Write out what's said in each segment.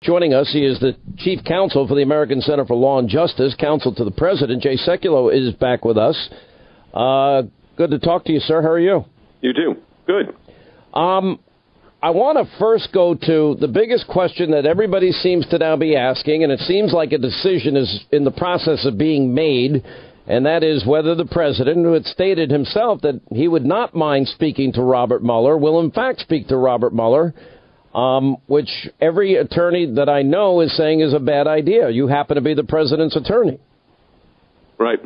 Joining us, he is the chief counsel for the American Center for Law and Justice, counsel to the president. Jay Sekulow is back with us. Good to talk to you, sir. How are you? You too. Good. I want to first go to the biggest question that everybody seems to now be asking, and it seems like a decision is in the process of being made, and that is whether the president, who had stated himself that he would not mind speaking to Robert Mueller, will in fact speak to Robert Mueller, which every attorney that I know is saying is a bad idea. You happen to be the president's attorney. Right.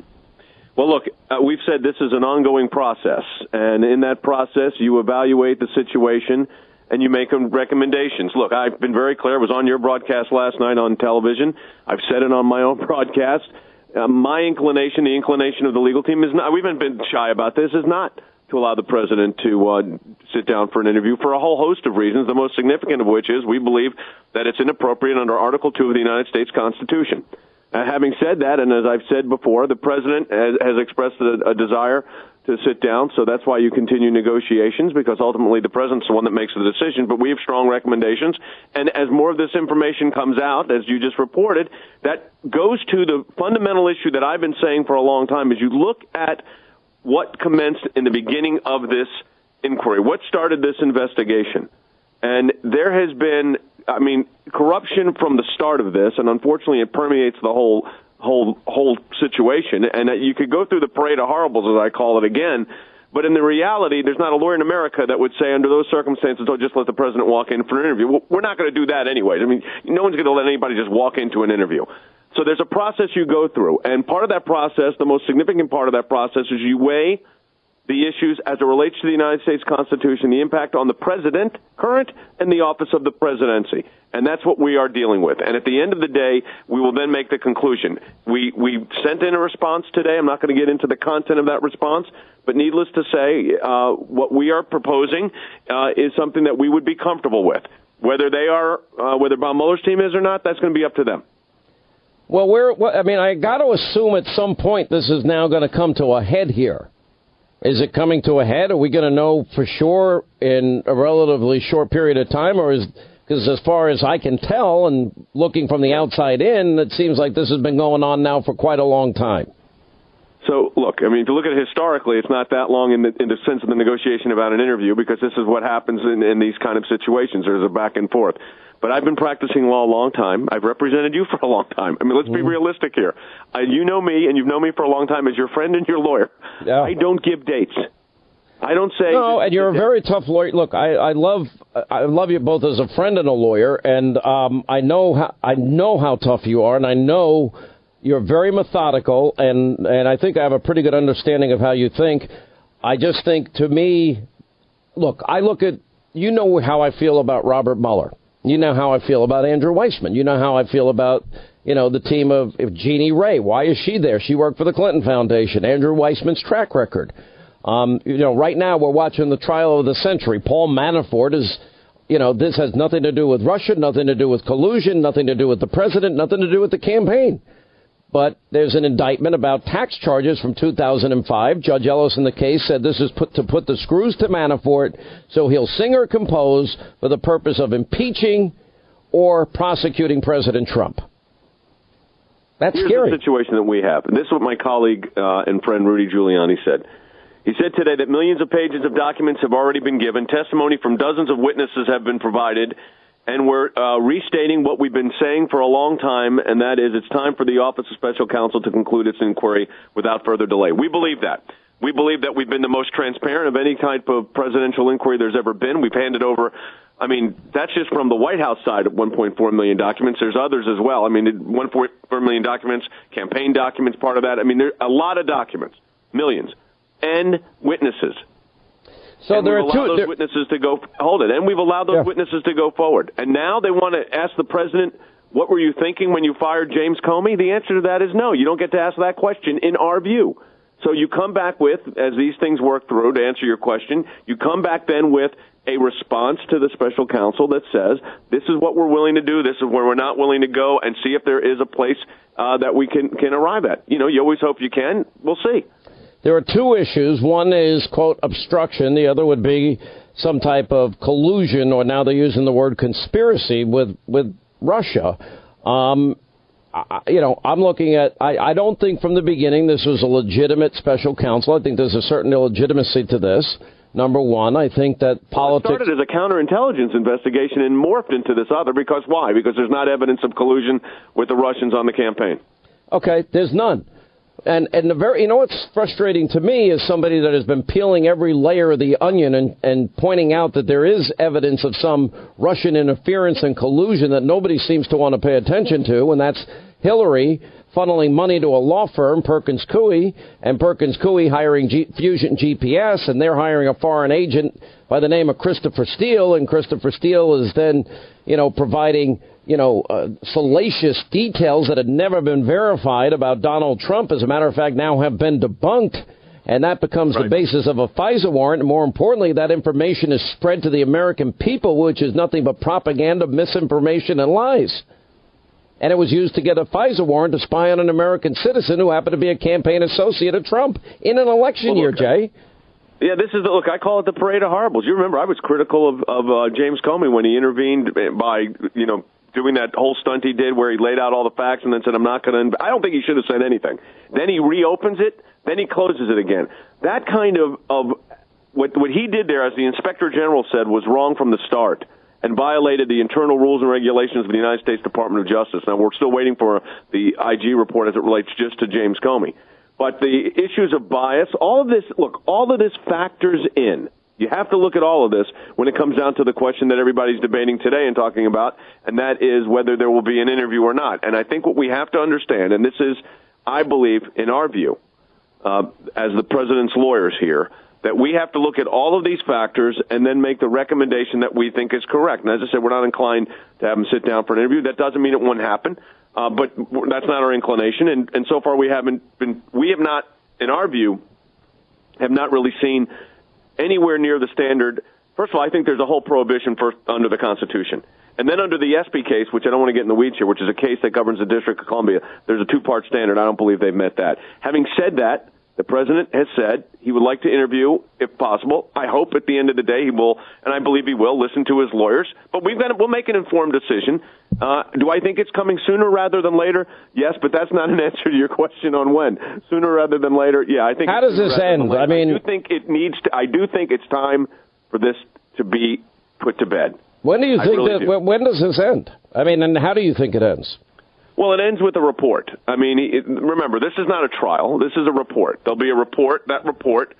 Well, look, we've said this is an ongoing process, and in that process, you evaluate the situation and you make recommendations. Look, I've been very clear. I was on your broadcast last night on television. I've said it on my own broadcast. My inclination, the inclination of the legal team is not, we haven't been shy about this, is not to allow the president to sit down for an interview for a whole host of reasons, the most significant of which is we believe that it's inappropriate under Article 2 of the United States Constitution. Having said that, and as I've said before, the president has expressed a desire to sit down, so that's why you continue negotiations, because ultimately the president's the one that makes the decision, but we have strong recommendations, and as more of this information comes out, as you just reported, that goes to the fundamental issue that I've been saying for a long time, is you look at what commenced in the beginning of this inquiry, what started this investigation, and there has been, corruption from the start of this, and unfortunately it permeates the whole situation, and you could go through the parade of horribles, as I call it again, but in the reality, there's not a lawyer in America that would say under those circumstances, oh, just let the president walk in for an interview. Well, we're not going to do that anyway. No one's going to let anybody just walk into an interview. So there's a process you go through, and part of that process, the most significant part of that process, is you weigh the issues as it relates to the United States Constitution, the impact on the president, current, and the office of the presidency. And that's what we are dealing with. And at the end of the day, we will then make the conclusion. We sent in a response today. I'm not going to get into the content of that response, but needless to say, what we are proposing is something that we would be comfortable with. Whether Bob Mueller's team is or not, that's going to be up to them. Well, I got to assume at some point this is now going to come to a head here. Is it coming to a head? Are we going to know for sure in a relatively short period of time? Or because as far as I can tell, and looking from the outside in, it seems like this has been going on now for quite a long time. So, look, if you look at it historically, it's not that long in the sense of the negotiation about an interview, because this is what happens in these kind of situations. There's a back and forth. But I've been practicing law a long time. I've represented you for a long time. Let's be realistic here. You know me, and you've known me for a long time as your friend and your lawyer. Yeah. I don't give dates. I don't say... No, and you're a very tough lawyer. Look, I love you both as a friend and a lawyer, and I know how tough you are, and I know you're very methodical, and I think I have a pretty good understanding of how you think. I just think, to me, look, you know how I feel about Robert Mueller. You know how I feel about Andrew Weissman. You know how I feel about, the team of Jeannie Ray. Why is she there? She worked for the Clinton Foundation. Andrew Weissman's track record. Right now we're watching the trial of the century. Paul Manafort is, this has nothing to do with Russia, nothing to do with collusion, nothing to do with the president, nothing to do with the campaign. But there's an indictment about tax charges from 2005. Judge Ellis in the case said this is to put the screws to Manafort so he'll sing or compose for the purpose of impeaching or prosecuting President Trump. That's Here's scary. The situation that we have. And this is what my colleague and friend Rudy Giuliani said. He said today that millions of pages of documents have already been given. Testimony from dozens of witnesses have been provided. And we're restating what we've been saying for a long time, and that is it's time for the Office of Special Counsel to conclude its inquiry without further delay. We believe that. We believe that we've been the most transparent of any type of presidential inquiry there's ever been. We've handed over, that's just from the White House side of 1.4 million documents. There's others as well. 1.4 million documents, campaign documents, part of that. There's a lot of documents, millions, and witnesses. So and there we've are allowed those witnesses to go. Hold it. And we've allowed those witnesses to go forward. And now they want to ask the president, what were you thinking when you fired James Comey? The answer to that is no. You don't get to ask that question in our view. So you come back with, as these things work through, to answer your question, you come back then with a response to the special counsel that says, this is what we're willing to do, this is where we're not willing to go, and see if there is a place that we can arrive at. You always hope you can. We'll see. There are two issues. One is, quote, obstruction. The other would be some type of collusion, or now they're using the word conspiracy with Russia. I'm looking at, I don't think from the beginning this was a legitimate special counsel. I think there's a certain illegitimacy to this. Number one, I think that politics... It started as a counterintelligence investigation and morphed into this other because why? Because there's not evidence of collusion with the Russians on the campaign. Okay, there's none. And what's frustrating to me is somebody that has been peeling every layer of the onion and pointing out that there is evidence of some Russian interference and collusion that nobody seems to want to pay attention to, and that's Hillary funneling money to a law firm, Perkins Coie, and Perkins Coie hiring Fusion GPS, and they're hiring a foreign agent by the name of Christopher Steele, and Christopher Steele is then, providing, salacious details that had never been verified about Donald Trump, as a matter of fact, now have been debunked, and that becomes the basis of a FISA warrant, and more importantly, that information is spread to the American people, which is nothing but propaganda, misinformation, and lies. And it was used to get a FISA warrant to spy on an American citizen who happened to be a campaign associate of Trump in an election year, Jay. Yeah, I call it the parade of horribles. You remember I was critical of James Comey when he intervened by, doing that whole stunt he did where he laid out all the facts and then said, I'm not going to, I don't think he should have said anything. Then he reopens it, then he closes it again. That kind of what he did there, as the Inspector General said, was wrong from the start and violated the internal rules and regulations of the United States Department of Justice. Now, we're still waiting for the IG report as it relates just to James Comey. But the issues of bias, all of this factors in. You have to look at all of this when it comes down to the question that everybody's debating today and talking about, and that is whether there will be an interview or not. And I think what we have to understand, and this is, I believe, in our view, as the president's lawyers here, that we have to look at all of these factors and then make the recommendation that we think is correct. And as I said, we're not inclined to have him sit down for an interview. That doesn't mean it won't happen, but that's not our inclination. And so far we have not, in our view, have not really seen anywhere near the standard. First of all, I think there's a whole prohibition under the Constitution. And then under the ESPY case, which I don't want to get in the weeds here, which is a case that governs the District of Columbia, there's a two-part standard. I don't believe they've met that. Having said that, the president has said he would like to interview, if possible. I hope at the end of the day he will, and I believe he will, listen to his lawyers. But we'll make an informed decision. Do I think it's coming sooner rather than later? Yes, but that's not an answer to your question on when. Sooner rather than later, yeah, I think. How does this end? I mean, I do think it's time for this to be put to bed. When do you think when does this end? I mean, and how do you think it ends? Well, it ends with a report. I mean, remember, this is not a trial. This is a report. There'll be a report. That report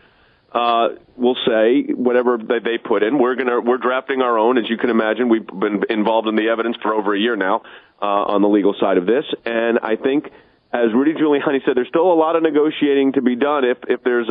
will say whatever they put in. We're drafting our own. As you can imagine, we've been involved in the evidence for over a year now on the legal side of this. And I think, as Rudy Giuliani said, there's still a lot of negotiating to be done if there's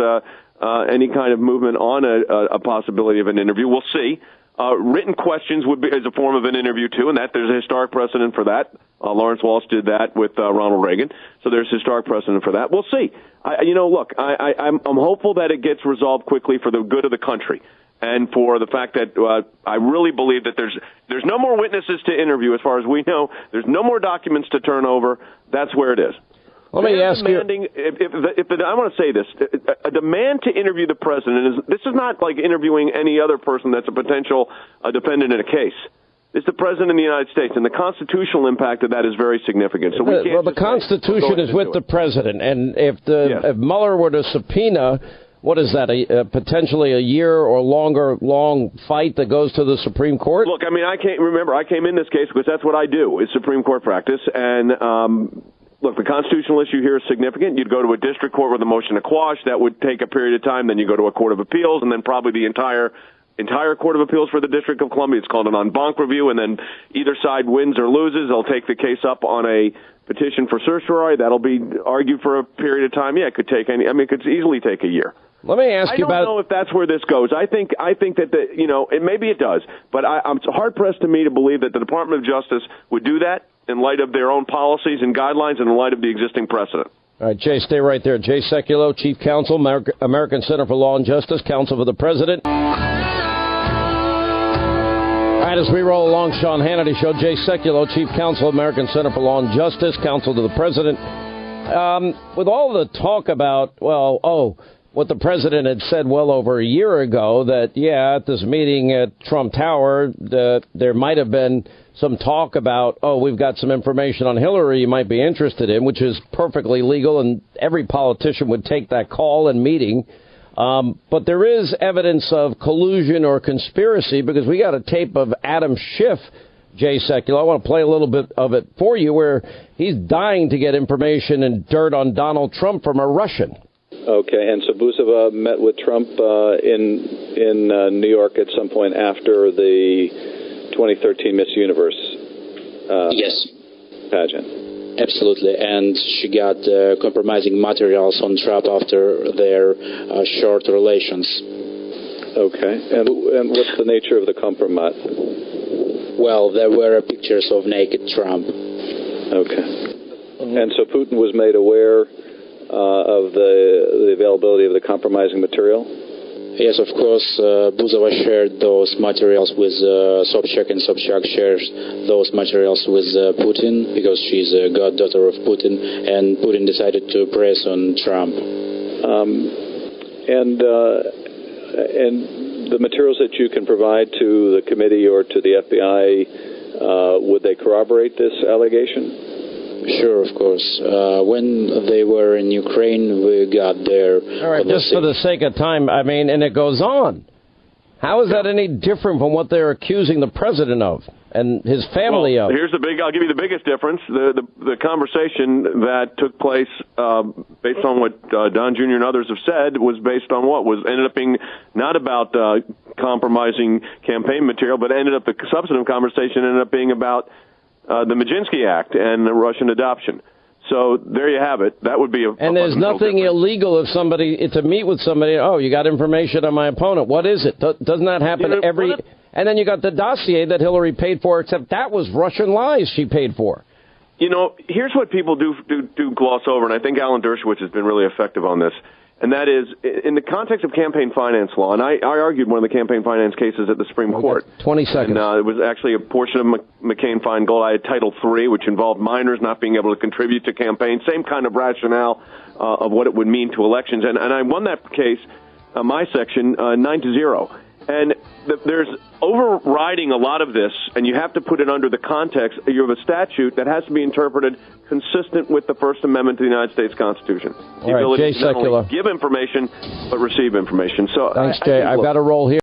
any kind of movement on a possibility of an interview. We'll see. Written questions would be as a form of an interview, too, and that there's a historic precedent for that. Lawrence Walsh did that with Ronald Reagan, so there's historic precedent for that. We'll see. I'm hopeful that it gets resolved quickly for the good of the country and for the fact that I really believe that there's no more witnesses to interview as far as we know. There's no more documents to turn over. That's where it is. Let me ask you. I want to say this. A demand to interview the president this is not like interviewing any other person that's a potential defendant in a case. It's the president of the United States, and the constitutional impact of that is very significant. So the Constitution is with the president, and if Mueller were to subpoena, what is that? Potentially a year or long fight that goes to the Supreme Court? Look, I mean, I came in this case because that's what I do is Supreme Court practice, and. Look, the constitutional issue here is significant. You'd go to a district court with a motion to quash. That would take a period of time. Then you go to a court of appeals, and then probably the entire court of appeals for the District of Columbia. It's called an en banc review, and then either side wins or loses. They'll take the case up on a petition for certiorari. That'll be argued for a period of time. Yeah, it could it could easily take a year. Let me ask you about. I don't know if that's where this goes. I think that maybe it does, but I'm hard pressed to me to believe that the Department of Justice would do that in light of their own policies and guidelines and in light of the existing precedent. All right, Jay, stay right there. Jay Sekulow, Chief Counsel, American Center for Law and Justice, Counsel for the President. All right, as we roll along, Sean Hannity Show, Jay Sekulow, Chief Counsel, American Center for Law and Justice, Counsel to the President. With all the talk about, what the president had said well over a year ago, that, at this meeting at Trump Tower, there might have been some talk about, oh, we've got some information on Hillary you might be interested in, which is perfectly legal, and every politician would take that call and meeting. But there is evidence of collusion or conspiracy, because we got a tape of Adam Schiff, Jay Sekulow. I want to play a little bit of it for you, where he's dying to get information and dirt on Donald Trump from a Russian. Okay, and so Buzova met with Trump in New York at some point after the 2013 Miss Universe yes, pageant. absolutely. And she got compromising materials on Trump after their short relations. Okay, and what's the nature of the compromise? Well, there were pictures of naked Trump. Okay. And so Putin was made aware of the availability of the compromising material? Yes, of course. Buzova shared those materials with Sobchak, and Sobchak shares those materials with Putin, because she's a goddaughter of Putin, and Putin decided to press on Trump. And the materials that you can provide to the committee or to the FBI, would they corroborate this allegation? Sure, of course. When they were in Ukraine, we got there. All right, just for the sake of time, I mean, and it goes on. How is that any different from what they're accusing the president of and his family of? I'll give you the biggest difference. The conversation that took place, based on what Don Jr. and others have said, was based on what ended up being not about compromising campaign material, but the substantive conversation ended up being about the Majinsky Act and the Russian adoption. So there you have it. That would be and there's nothing illegal if somebody to meet with somebody. Oh, you got information on my opponent. What is it? Doesn't that happen every? And then you got the dossier that Hillary paid for, except that was Russian lies she paid for. You know, here's what people do gloss over, and I think Alan Dershowitz has been really effective on this. And that is, in the context of campaign finance law, and I argued one of the campaign finance cases at the Supreme Court. 20 seconds. And it was actually a portion of McCain-Feingold. I had Title III, which involved minors not being able to contribute to campaigns. Same kind of rationale of what it would mean to elections. And I won that case, my section, 9-0. And there's overriding a lot of this, and you have to put it under the context. You have a statute that has to be interpreted consistent with the First Amendment to the United States Constitution. The ability to not only give information, but receive information. So thanks, Jay. I've got to roll here.